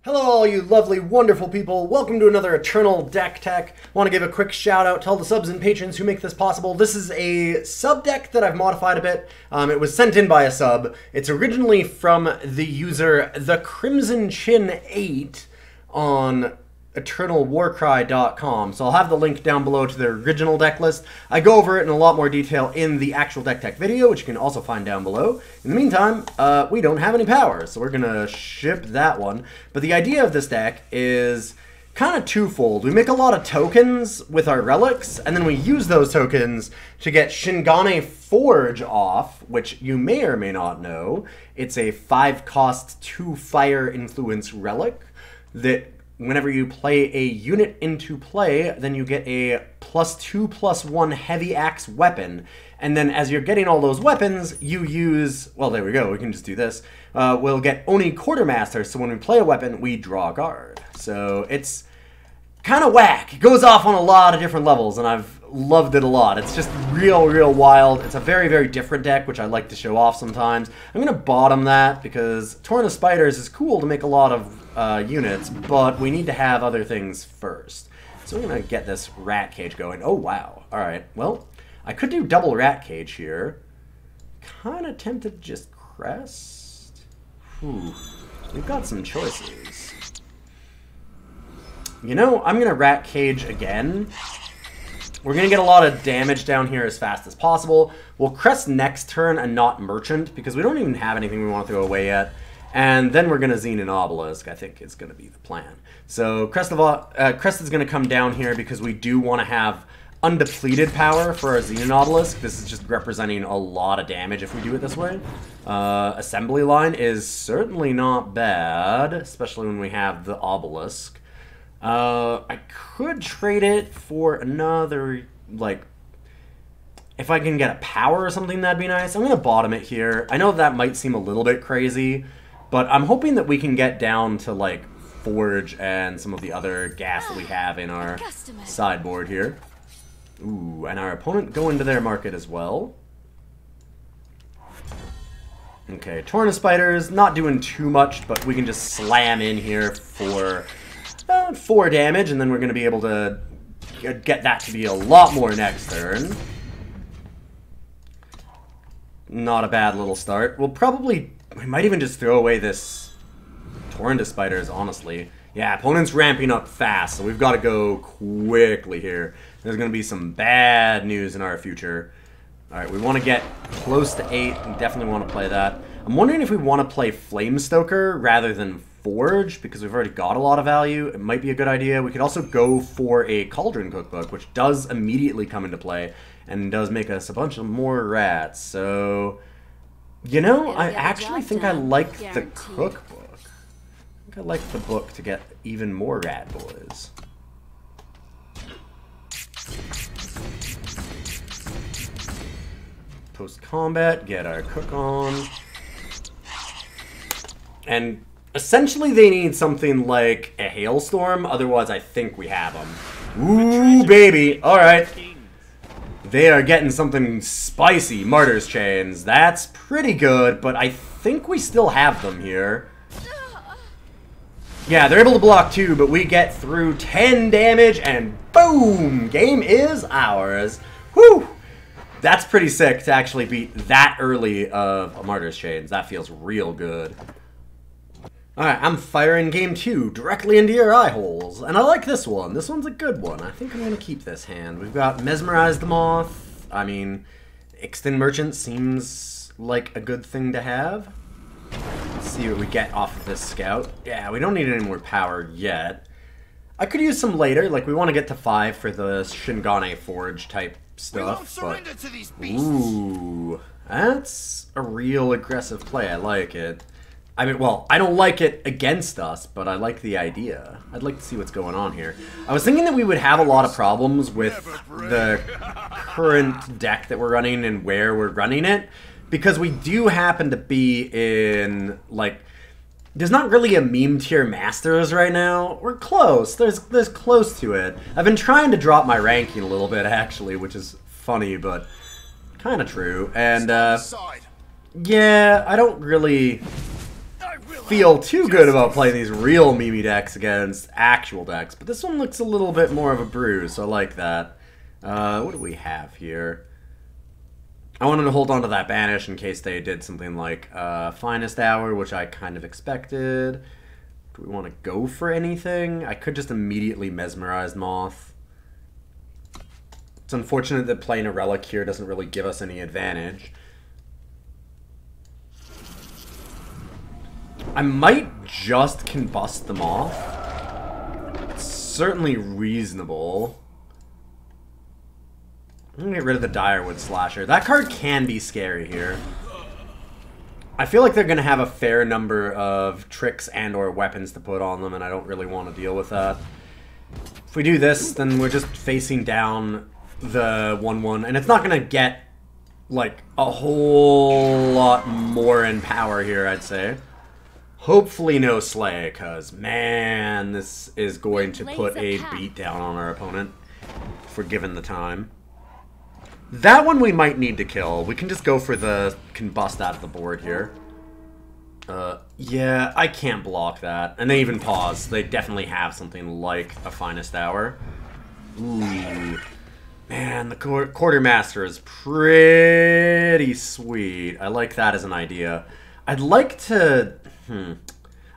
Hello all you lovely, wonderful people. Welcome to another Eternal Deck Tech. Want to give a quick shout out to all the subs and patrons who make this possible. This is a sub deck that I've modified a bit. It was sent in by a sub. It's originally from the user The Crimson Chin 8 on eternalwarcry.com. So I'll have the link down below to the original deck list. I go over it in a lot more detail in the actual deck tech video, which you can also find down below. In the meantime, we don't have any power, so we're gonna ship that one. But the idea of this deck is kind of twofold. We make a lot of tokens with our relics, and then we use those tokens to get Shingane Forge off, which you may or may not know. It's a 5-cost 2 fire influence relic that whenever you play a unit into play, then you get a +2/+1 heavy axe weapon. And then as you're getting all those weapons, you use, well, there we go, we can just do this. We'll get Oni Quartermaster, so when we play a weapon, we draw a card. So it's kind of whack. It goes off on a lot of different levels, and I've loved it a lot. It's just real wild. It's a very different deck, which I like to show off sometimes. I'm going to bottom that because Torrent of Spiders is cool to make a lot of units, but we need to have other things first. So we're going to get this rat cage going. Oh, wow. All right. Well, I could do double rat cage here. Kind of tempted to just Crest. We've got some choices. You know, I'm going to rat cage again. We're going to get a lot of damage down here as fast as possible. We'll Crest next turn and not Merchant, because we don't even have anything we want to throw away yet. And then we're going to Xenan Obelisk, I think is going to be the plan. So Crest is going to come down here because we do want to have undepleted power for our Xenan Obelisk. This is just representing a lot of damage if we do it this way. Assembly line is certainly not bad, especially when we have the Obelisk. I could trade it for another, like, if I can get a power or something, that'd be nice. I'm going to bottom it here. I know that might seem a little bit crazy, but I'm hoping that we can get down to, like, Forge and some of the other gas that we have in our sideboard here. Ooh, and our opponent go into their market as well. Okay, Torrent of Spiders, not doing too much, but we can just slam in here for 4 damage, and then we're going to be able to get that to be a lot more next turn. Not a bad little start. We might even just throw away this Torrent of Spiders, honestly. Yeah, opponent's ramping up fast, so we've got to go quickly here. There's going to be some bad news in our future. Alright, we want to get close to 8. We definitely want to play that. I'm wondering if we want to play Flamestoker rather than Forge, because we've already got a lot of value. It might be a good idea. We could also go for a Cauldron Cookbook, which does immediately come into play and does make us a bunch of more rats. So, you know, I actually think I like the Cookbook. I think I like the book to get even more rat boys. Post-combat, get our cook on. And essentially, they need something like a hailstorm. Otherwise, I think we have them. Ooh, baby. All right. They are getting something spicy. Martyr's Chains. That's pretty good, but I think we still have them here. Yeah, they're able to block 2, but we get through 10 damage, and boom! Game is ours. Whew! That's pretty sick to actually beat that early of a Martyr's Chains. That feels real good. Alright, I'm firing game 2 directly into your eye holes. And I like this one. This one's a good one. I think I'm going to keep this hand. We've got Mesmerized the Moth. I mean, Extend Merchant seems like a good thing to have. Let's see what we get off of this scout. Yeah, we don't need any more power yet. I could use some later. Like, we want to get to 5 for the Shingane Forge type stuff. But, ooh, that's a real aggressive play. I like it. I mean, well, I don't like it against us, but I like the idea. I'd like to see what's going on here. I was thinking that we would have a lot of problems with the current deck that we're running and where we're running it, because we do happen to be in, like, there's not really a meme tier Masters right now. We're close. There's close to it. I've been trying to drop my ranking a little bit, actually, which is funny, but kind of true. And, yeah, I don't really feel too good about playing these real Mimi decks against actual decks, but this one looks a little bit more of a bruise, so I like that. What do we have here? I wanted to hold on to that Banish in case they did something like Finest Hour, which I kind of expected. Do we want to go for anything? I could just immediately Mesmerized Moth. It's unfortunate that playing a Relic here doesn't really give us any advantage. I might just Combust the Moth. It's certainly reasonable. I'm gonna get rid of the Direwood Slasher. That card can be scary here. I feel like they're gonna have a fair number of tricks and or weapons to put on them, and I don't really want to deal with that. If we do this, then we're just facing down the 1/1, and it's not gonna get like a whole lot more in power here, I'd say. Hopefully no Slay, because man, this is going to put a beat down on our opponent if we're given the time. That one we might need to kill. We can just go for the Combust out of the board here. Yeah, I can't block that. And they even pause. They definitely have something like a Finest Hour. Ooh. Man, the Quartermaster is pretty sweet. I like that as an idea. I'd like to...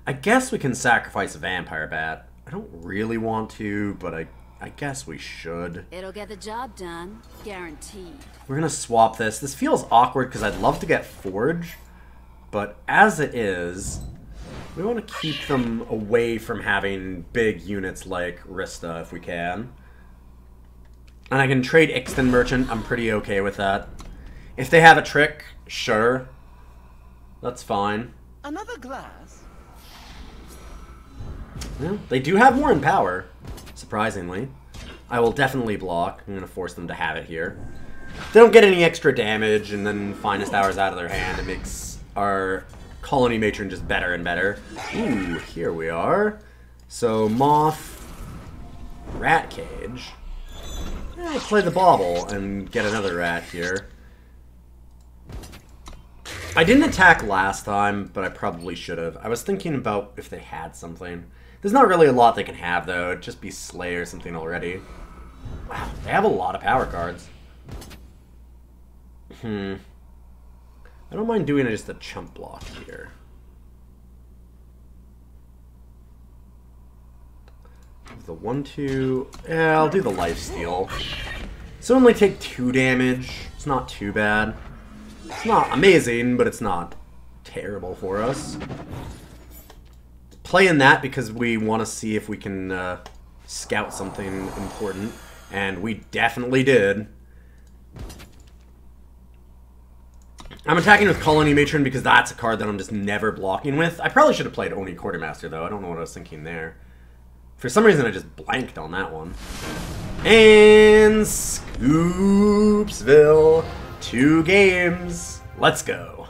I guess we can sacrifice a Vampire Bat. I don't really want to, but I guess we should. It'll get the job done, guaranteed. We're gonna swap this. This feels awkward because I'd love to get Forge, but as it is, we want to keep them away from having big units like Rista if we can. And I can trade Ixten Merchant. I'm pretty okay with that. If they have a trick, sure. That's fine. Another glass? Well, they do have more in power. Surprisingly. I will definitely block. I'm going to force them to have it here. If they don't get any extra damage and then Finest Hours out of their hand, it makes our Colony Matron just better and better. Ooh, here we are. So, Moth, Rat Cage. I'll play the Bauble and get another rat here. I didn't attack last time, but I probably should have. I was thinking about if they had something. There's not really a lot they can have, though. It'd just be Slay or something already. Wow, they have a lot of power cards. I don't mind doing just a chump block here. The 1/2. Yeah, I'll do the lifesteal. So only take 2 damage. It's not too bad. It's not amazing, but it's not terrible for us. Playing that because we want to see if we can scout something important, and we definitely did. I'm attacking with Colony Matron because that's a card that I'm just never blocking with. I probably should have played Oni Quartermaster, though. I don't know what I was thinking there. For some reason, I just blanked on that one. And Scoopsville, 2 games. Let's go.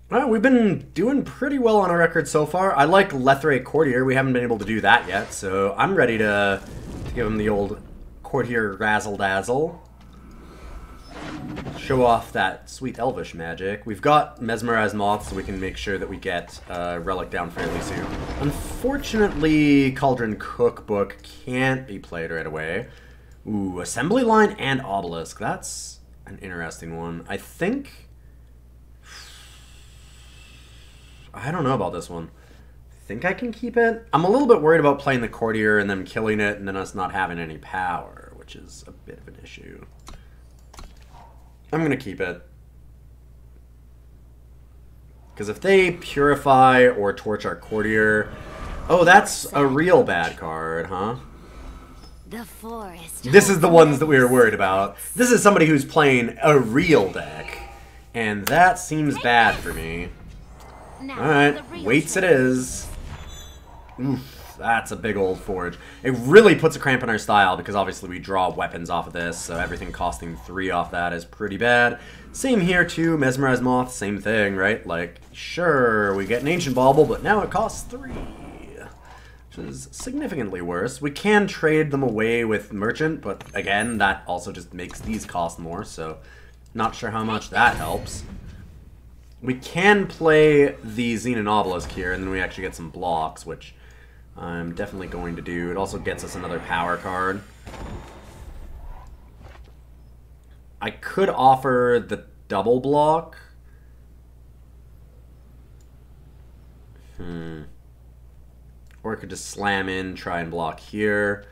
Well, we've been doing pretty well on our record so far. I like Lethrai Courtier. We haven't been able to do that yet, so I'm ready to give him the old Courtier razzle-dazzle. Show off that sweet elvish magic. We've got Mesmerized Moth, so we can make sure that we get Relic down fairly soon. Unfortunately, Cauldron Cookbook can't be played right away. Ooh, Assembly Line and Obelisk. That's an interesting one. I think... I don't know about this one. I think I can keep it. I'm a little bit worried about playing the Courtier and them killing it and then us not having any power, which is a bit of an issue. I'm going to keep it. Because if they Purify or Torch our Courtier... Oh, that's a real bad card, huh? The forest. This is the ones that we were worried about. This is somebody who's playing a real deck. And that seems bad for me. Alright, weights it is. Oof. That's a big old Forge. It really puts a cramp in our style because obviously we draw weapons off of this, so everything costing 3 off that is pretty bad. Same here too, Mesmerized Moth, same thing, right? Like, sure, we get an Ancient Bauble, but now it costs 3. Which is significantly worse. We can trade them away with Merchant, but again, that also just makes these cost more, so not sure how much that helps. We can play the Xenan Obelisk here, and then we actually get some blocks, which I'm definitely going to do. It also gets us another power card. I could offer the double block. Or I could just slam in, try and block here.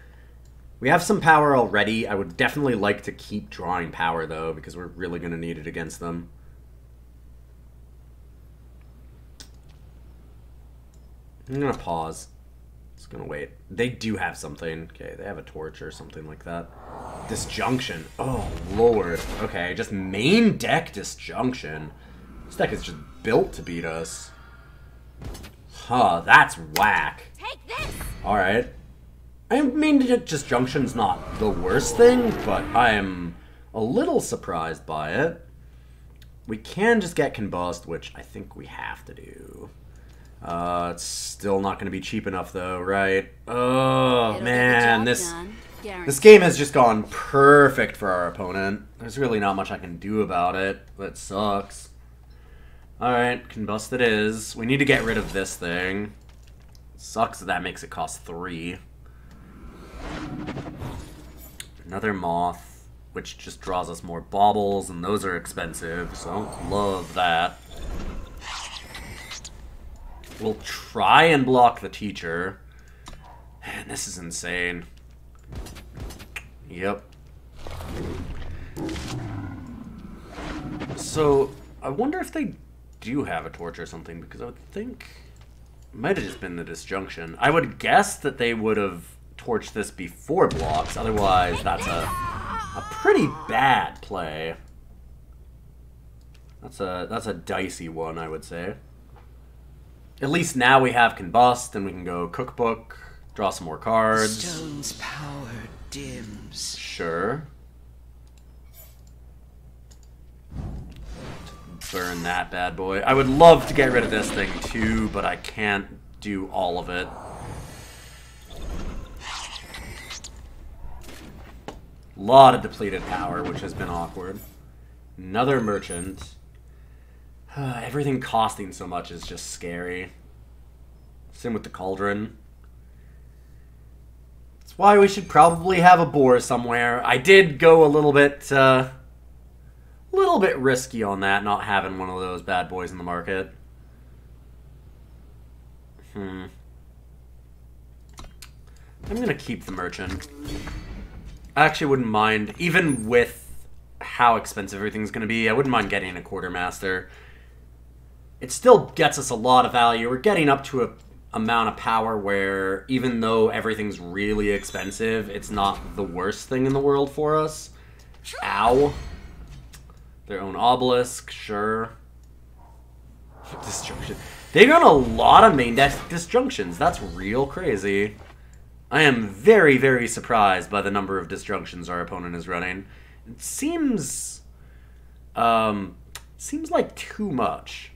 We have some power already. I would definitely like to keep drawing power, though, because we're really going to need it against them. I'm going to pause. Just going to wait. They do have something. Okay, they have a torch or something like that. Disjunction. Oh, Lord. Okay, just main deck Disjunction. This deck is just built to beat us. Huh, that's whack. Take this! Alright. I mean, Disjunction's not the worst thing, but I am a little surprised by it. We can just get Combust, which I think we have to do. It's still not going to be cheap enough, though, right? Oh, man, this game has just gone perfect for our opponent. There's really not much I can do about it. That sucks. Alright, Combust it is. We need to get rid of this thing. Sucks that makes it cost 3. Another Moth, which just draws us more baubles, and those are expensive, so I don't love that. We'll try and block the teacher. Man, this is insane. Yep. So, I wonder if they do have a torch or something, because I would think it might have just been the Disjunction. I would guess that they would have torched this before blocks, otherwise that's a pretty bad play. That's a dicey one, I would say. At least now we have Combust, and we can go Cookbook, draw some more cards. Stone's power dims. Sure. Burn that bad boy. I would love to get rid of this thing too, but I can't do all of it. Lot of depleted power, which has been awkward. Another merchant. Everything costing so much is just scary. Same with the Cauldron. That's why we should probably have a boar somewhere. I did go a little bit risky on that, not having one of those bad boys in the market. I'm gonna keep the merchant. I actually wouldn't mind, even with how expensive everything's gonna be, I wouldn't mind getting a Quartermaster. It still gets us a lot of value. We're getting up to a amount of power where, even though everything's really expensive, it's not the worst thing in the world for us. Ow. Their own Obelisk, sure. Disjunction. They run a lot of main deck Disjunctions. That's real crazy. I am very, very surprised by the number of Disjunctions our opponent is running. It seems like too much.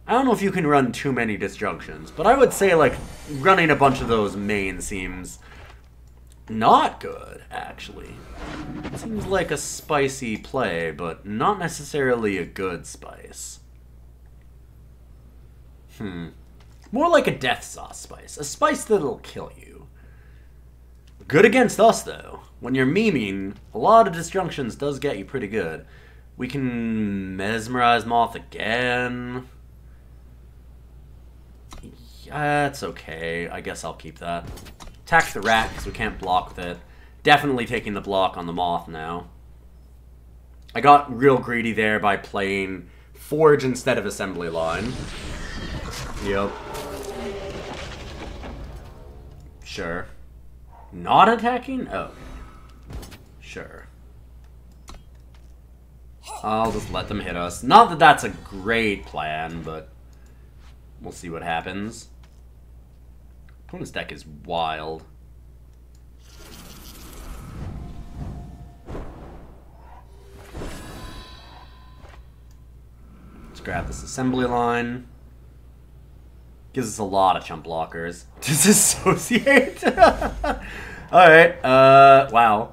I don't know if you can run too many Disjunctions, but I would say, like, running a bunch of those main seems not good, actually. It seems like a spicy play, but not necessarily a good spice. More like a death sauce spice. A spice that'll kill you. Good against us, though. When you're memeing, a lot of Disjunctions does get you pretty good. We can Mesmerize Moth again. That's okay. I guess I'll keep that. Attack the rat, because we can't block with it. Definitely taking the block on the Moth now. I got real greedy there by playing Forge instead of Assembly Line. Yep. Sure. Not attacking? Oh. Sure. I'll just let them hit us. Not that that's a great plan, but we'll see what happens. Opponent's deck is wild. Let's grab this assembly line. Gives us a lot of chump blockers. Disassociate. Alright, wow.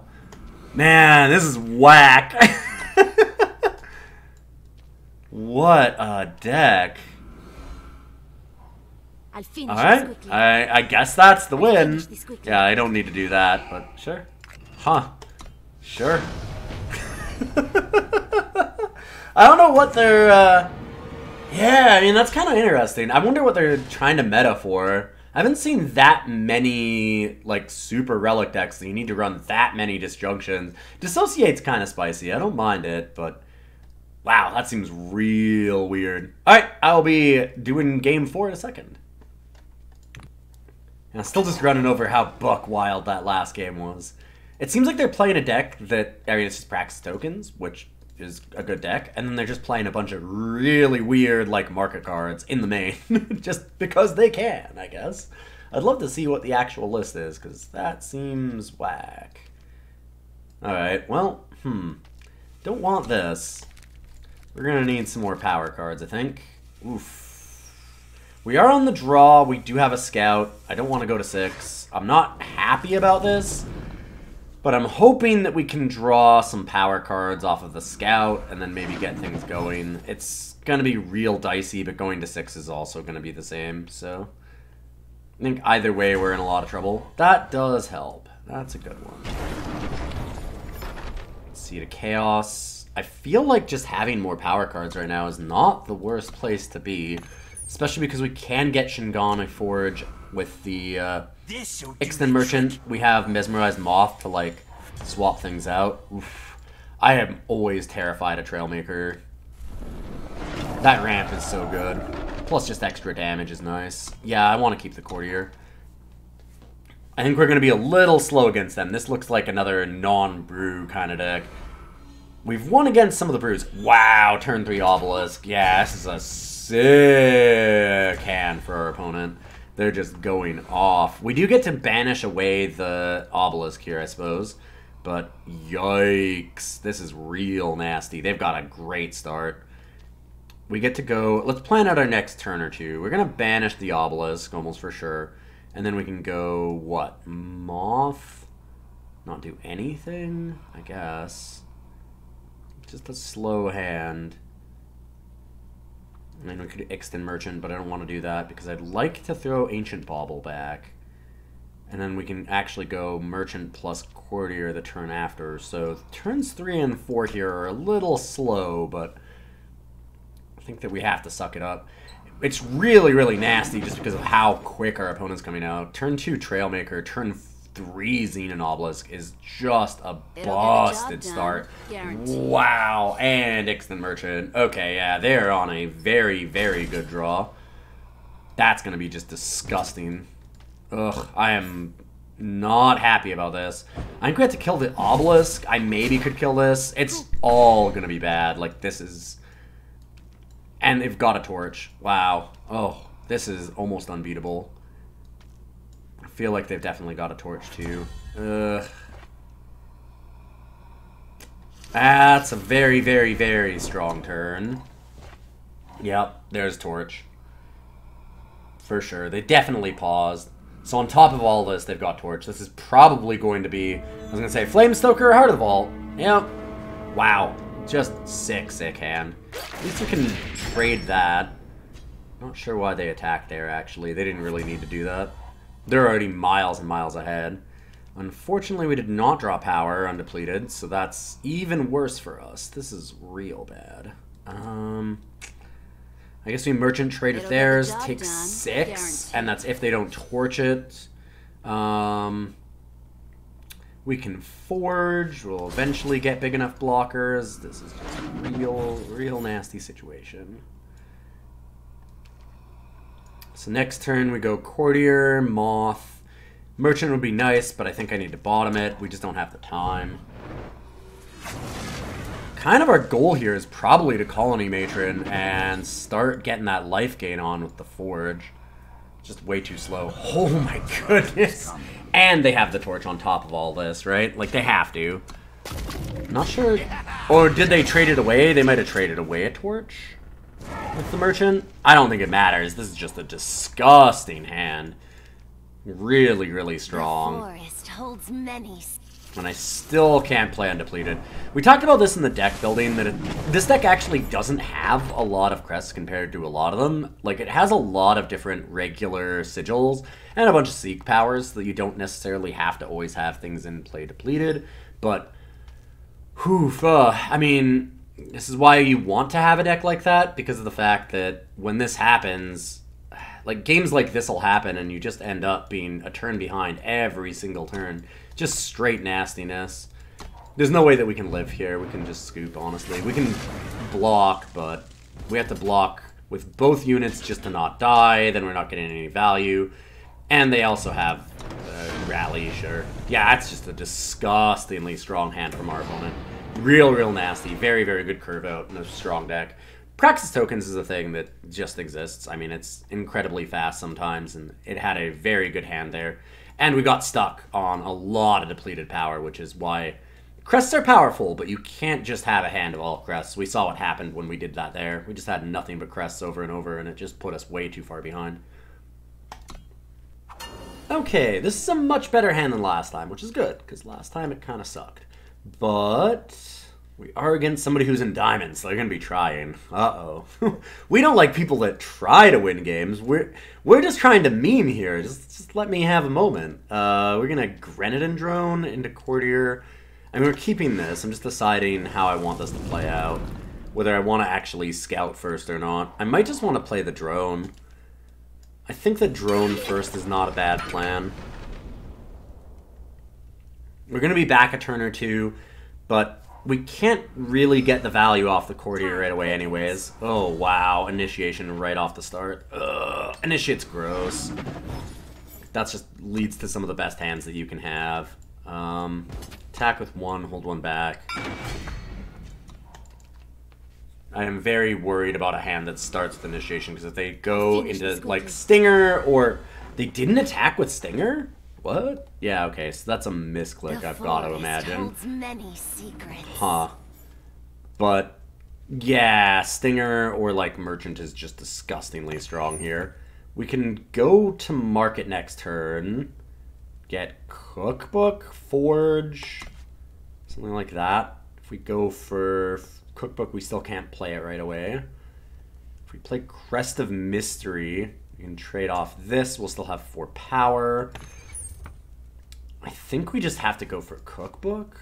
Man, this is whack. What a deck. I'll finish Alright, this quickly. I guess that's the win. finish this quickly. Yeah, I don't need to do that, but sure. Huh. Sure. I don't know what they're, yeah, I mean, that's kind of interesting. I wonder what they're trying to meta for. I haven't seen that many, like, super relic decks that you need to run that many disjunctions. Dissociate's kind of spicy. I don't mind it, but wow, that seems real weird. Alright, I'll be doing game 4 in a second. And I'm still just running over how buck wild that last game was. It seems like they're playing a deck that, I mean, it's just practice tokens, which is a good deck, and then they're just playing a bunch of really weird, like, market cards in the main, just because they can, I guess. I'd love to see what the actual list is, because that seems whack. Alright, well, don't want this. We're gonna need some more power cards, I think. Oof. We are on the draw, we do have a scout. I don't want to go to 6. I'm not happy about this. But I'm hoping that we can draw some power cards off of the scout and then maybe get things going. It's going to be real dicey, but going to 6 is also going to be the same. So I think either way we're in a lot of trouble. That does help. That's a good one. Seed of Chaos. I feel like just having more power cards right now is not the worst place to be. Especially because we can get Shingane Forge with the Xenan Merchant. We have Mesmerized Moth to, like, swap things out. Oof. I am always terrified of Trailmaker. That ramp is so good. Plus just extra damage is nice. Yeah, I want to keep the Courtier. I think we're going to be a little slow against them. This looks like another non-brew kind of deck. We've won against some of the brews. Wow, turn 3 Obelisk. Yeah, this is a sick hand for our opponent. They're just going off. We do get to banish away the Obelisk here, I suppose. But yikes. This is real nasty. They've got a great start. We get to go... Let's plan out our next turn or two. We're going to banish the Obelisk, almost for sure. And then we can go, what? Moth? Not do anything? I guess. Just a slow hand. And then we could Xenan Merchant, but I don't want to do that because I'd like to throw Ancient Bauble back. And then we can actually go Merchant plus Courtier the turn after. So turns 3 and 4 here are a little slow, but I think that we have to suck it up. It's really, really nasty just because of how quick our opponent's coming out. Turn 2 Trailmaker, turn 3 Xenan Obelisk is just a busted start. Wow, and Xenan Merchant. Okay, yeah, they're on a very, very good draw. That's going to be just disgusting. Ugh, I am not happy about this. I think we have to kill the Obelisk. I maybe could kill this. It's all going to be bad. Like, this is... And they've got a torch. Wow. Oh, this is almost unbeatable. I feel like they've definitely got a torch too. Ugh. That's a very, very, very strong turn. Yep, there's torch. For sure. They definitely paused. So on top of all this, they've got torch. This is probably going to be, I was going to say, Flamestoker or Heart of the Vault. Yep. Wow. Just sick, sick hand. At least we can trade that. Not sure why they attacked there, actually. They didn't really need to do that. They're already miles and miles ahead. Unfortunately, we did not draw power undepleted, so that's even worse for us. This is real bad. I guess we merchant trade with theirs, take 6, and that's if they don't torch it. We can forge, we'll eventually get big enough blockers. This is just a real nasty situation. So next turn we go Courtier, Moth. Merchant would be nice, but I think I need to bottom it. We just don't have the time. Kind of our goal here is probably to Colony Matron and start getting that life gain on with the Forge. Just way too slow. Oh my goodness. And they have the torch on top of all this, right? Like, they have to. Not sure. Or did they trade it away? They might have traded away a torch with the merchant. I don't think it matters. This is just a disgusting hand. Really, really strong. The forest holds many. And I still can't play undepleted. We talked about this in the deck building, that this deck actually doesn't have a lot of crests compared to a lot of them. Like, it has a lot of different regular sigils and a bunch of seek powers, so that you don't necessarily have to always have things in play depleted. But, I mean, this is why you want to have a deck like that, because of the fact that when this happens, like, games like this will happen and you just end up being a turn behind every single turn. Just straight nastiness. There's no way that we can live here. We can just scoop, honestly. We can block, but we have to block with both units just to not die. Then we're not getting any value. And they also have rally, sure. Yeah, that's just a disgustingly strong hand from our opponent. Real nasty. Very, very good curve out in a strong deck. Praxis tokens is a thing that just exists. I mean, it's incredibly fast sometimes, and it had a very good hand there. And we got stuck on a lot of depleted power, which is why crests are powerful, but you can't just have a hand of all crests. We saw what happened when we did that there. We just had nothing but crests over and over, and it just put us way too far behind. Okay, this is a much better hand than last time, which is good, because last time it kind of sucked. But we are against somebody who's in diamonds, so they're going to be trying. Uh-oh. We don't like people that try to win games. We're just trying to meme here. Just let me have a moment. We're going to Grenadin drone into Courtier. I mean, we're keeping this. I'm just deciding how I want this to play out. Whether I want to actually scout first or not. I might just want to play the drone. I think the drone first is not a bad plan. We're going to be back a turn or two, but we can't really get the value off the Courtier right away anyways. Oh, wow. Initiation right off the start. Ugh. Initiate's gross. That just leads to some of the best hands that you can have. Attack with one, hold one back. I am very worried about a hand that starts with initiation, because if they go into, like, Stinger, or... They didn't attack with Stinger? What? Yeah, okay, so that's a misclick, I've got to imagine. Holds many secrets. Huh. But, yeah, Stinger or, like, Merchant is just disgustingly strong here. We can go to market next turn. Get Cookbook, Forge, something like that. If we go for Cookbook, we still can't play it right away. If we play Crest of Mystery, we can trade off this. We'll still have 4 power. I think we just have to go for Cookbook.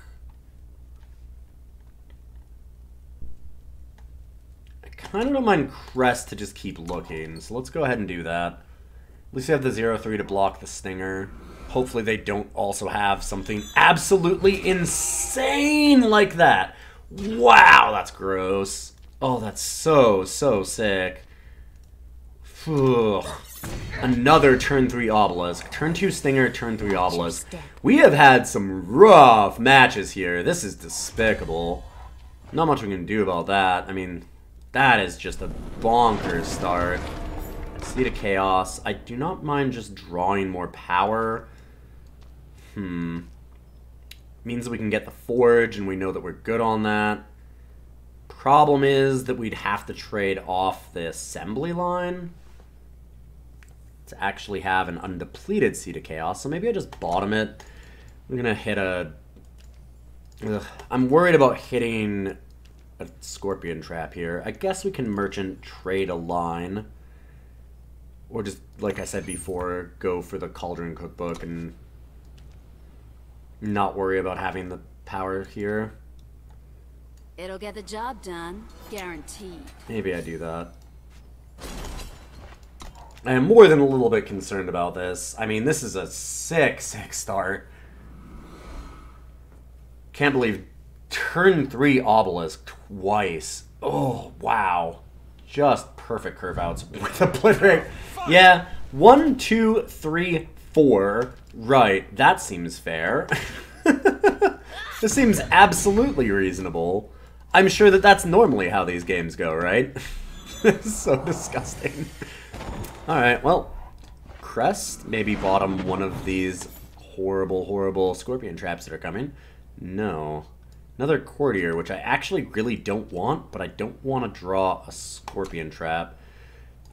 I kind of don't mind Crest to just keep looking, so let's go ahead and do that. At least we have the 0-3 to block the Stinger. Hopefully they don't also have something absolutely insane like that. Wow, that's gross. Oh, that's so sick. Ugh. Another turn 3 Obelisk. Turn 2 Stinger, turn 3 Obelisk. We have had some rough matches here. This is despicable. Not much we can do about that. I mean, that is just a bonkers start. Seed of Chaos. I do not mind just drawing more power. Means that we can get the Forge, and we know that we're good on that. Problem is that we'd have to trade off the assembly line to actually have an undepleted Seed of Chaos, so maybe I just bottom it. I'm gonna hit a... I'm worried about hitting a Scorpion Trap here. I guess we can Merchant trade a line. Or just, like I said before, go for the Cauldron Cookbook and not worry about having the power here. It'll get the job done, guaranteed. Maybe I do that. I am more than a little bit concerned about this. I mean, this is a sick start. Can't believe turn 3 Obelisk twice. Oh, wow. Just perfect curve outs with Obliterate. Yeah, 1, 2, 3, 4. Right, that seems fair. This seems absolutely reasonable. I'm sure that that's normally how these games go, right? This is so disgusting. Alright, well, Crest, maybe bottom one of these horrible Scorpion Traps that are coming. No. Another Courtier, which I actually really don't want, but I don't want to draw a Scorpion Trap.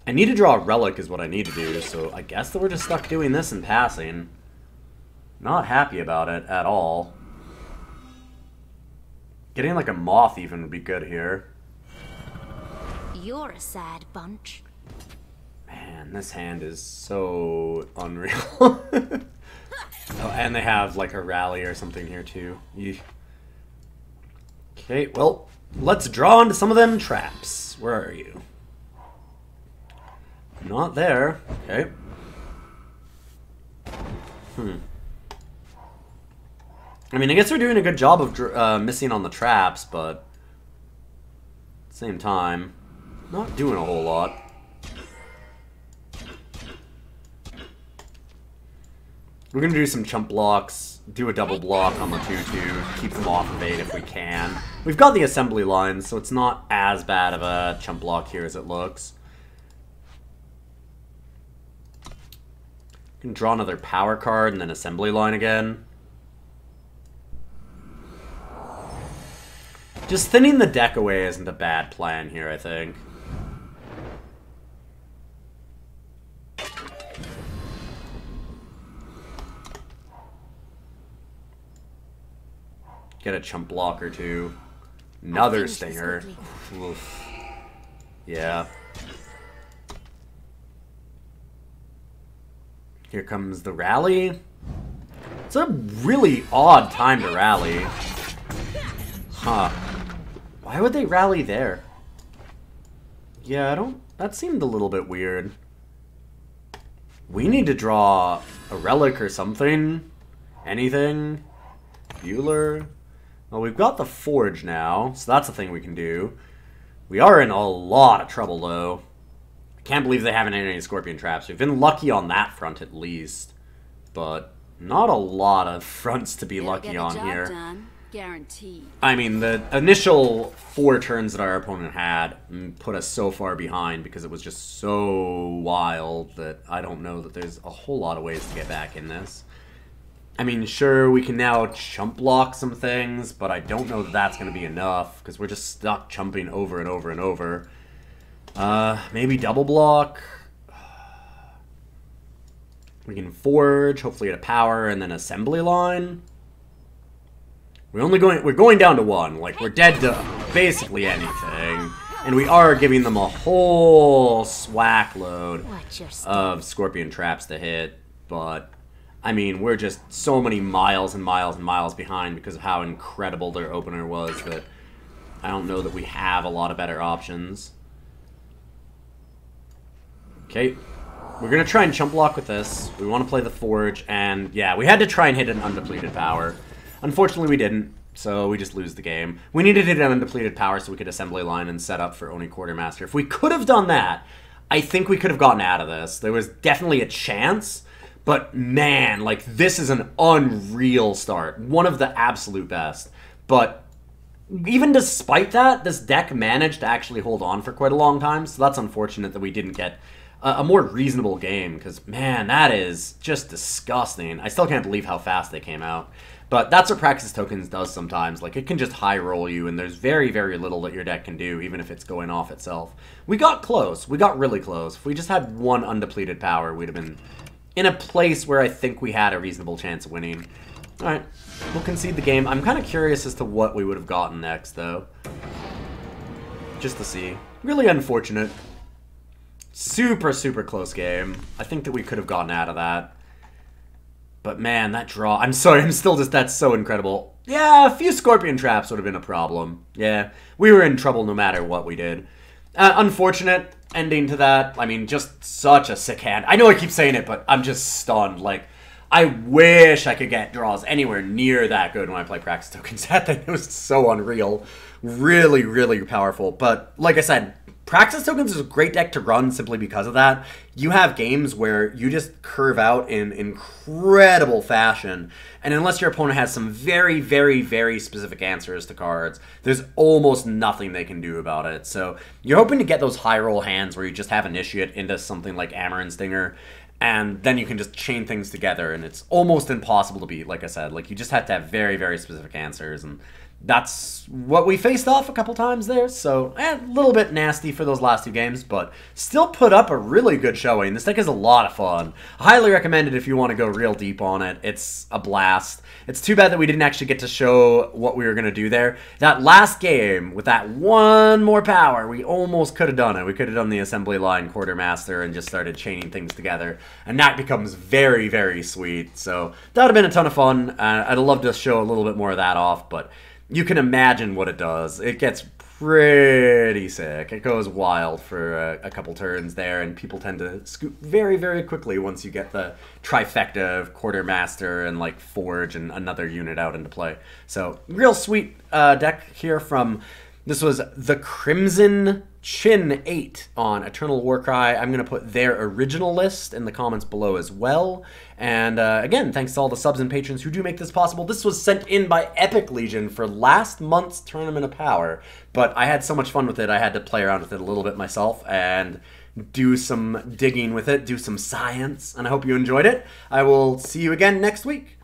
I need to draw a Relic is what I need to do, so I guess that we're just stuck doing this and passing. Not happy about it at all. Getting like a Moth even would be good here. You're a sad bunch. Man, this hand is so unreal. Oh, and they have like a rally or something here too. Eesh. Okay, well, let's draw into some of them traps. Where are you? Not there. Okay. I mean, I guess we're doing a good job of missing on the traps, but at the same time, not doing a whole lot. We're going to do some chump blocks, do a double block on the 2-2, keep them off of 8 if we can. We've got the assembly lines, so it's not as bad of a chump block here as it looks. We can draw another power card and then assembly line again. Just thinning the deck away isn't a bad plan here, I think. Get a chump block or two. Another stinger. Oof. Yeah. Here comes the rally. It's a really odd time to rally. Huh. Why would they rally there? Yeah, I don't... That seemed a little bit weird. We need to draw a relic or something. Anything. Bueller. Well, we've got the Forge now, so that's a thing we can do. We are in a lot of trouble, though. I can't believe they haven't had any Scorpion traps. We've been lucky on that front, at least. But not a lot of fronts to be lucky on here. Done. Guaranteed. I mean, the initial 4 turns that our opponent had put us so far behind because it was just so wild that I don't know that there's a whole lot of ways to get back in this. I mean, sure, we can now chump block some things, but I don't know that that's going to be enough, because we're just stuck chumping over and over and over. Maybe double block. We can Forge, hopefully at a power, and then assembly line. We're going down to 1. Like, we're dead to basically anything. And we are giving them a whole swack load of Scorpion traps to hit, but... I mean, we're just so many miles and miles and miles behind because of how incredible their opener was that I don't know that we have a lot of better options. Okay, we're going to try and chump block with this. We want to play the Forge, and yeah, we had to try and hit an undepleted power. Unfortunately, we didn't, so we just lose the game. We needed to hit an undepleted power so we could assembly line and set up for Oni Quartermaster. If we could have done that, I think we could have gotten out of this. There was definitely a chance. But man, like, this is an unreal start. One of the absolute best. But even despite that, this deck managed to actually hold on for quite a long time. So that's unfortunate that we didn't get a more reasonable game. Because, man, that is just disgusting. I still can't believe how fast they came out. But that's what Praxis Tokens does sometimes. Like, it can just high roll you, and there's very, very little that your deck can do, even if it's going off itself. We got close. We got really close. If we just had one undepleted power, we'd have been... in a place where I think we had a reasonable chance of winning. Alright, we'll concede the game. I'm kind of curious as to what we would have gotten next, though. Just to see. Really unfortunate. Super, super close game. I think that we could have gotten out of that. But man, that draw... I'm sorry, I'm still just... That's so incredible. Yeah, a few Scorpion traps would have been a problem. Yeah, we were in trouble no matter what we did. Unfortunate ending to that. I mean, just such a sick hand. I know I keep saying it, but I'm just stunned. Like, I wish I could get draws anywhere near that good when I play Praxis Tokens. That thing was so unreal. Really, really powerful. But, like I said, Praxis Tokens is a great deck to run simply because of that. You have games where you just curve out in incredible fashion, and unless your opponent has some very, very, very specific answers to cards, there's almost nothing they can do about it. So you're hoping to get those high roll hands where you just have Initiate into something like Amaran Stinger, and then you can just chain things together, and it's almost impossible to beat, like I said. Like, you just have to have very, very specific answers, and that's what we faced off a couple times there, so a little bit nasty for those last 2 games, but still put up a really good showing. This deck is a lot of fun. I highly recommend it if you want to go real deep on it. It's a blast. It's too bad that we didn't actually get to show what we were going to do there. That last game, with that 1 more power, we almost could have done it. We could have done the assembly line Quartermaster and just started chaining things together, and that becomes very, very sweet. So that would have been a ton of fun. I'd love to show a little bit more of that off, but you can imagine what it does. It gets pretty sick. It goes wild for a couple turns there, and people tend to scoot very, very quickly once you get the trifecta of Quartermaster and like Forge and another unit out into play. So real sweet deck here from, this was the Crimson Chin 8 on Eternal Warcry. I'm going to put their original list in the comments below as well. And again, thanks to all the subs and patrons who do make this possible. This was sent in by Epic Legion for last month's Tournament of Power, but I had so much fun with it, I had to play around with it a little bit myself and do some digging with it, do some science, and I hope you enjoyed it. I will see you again next week.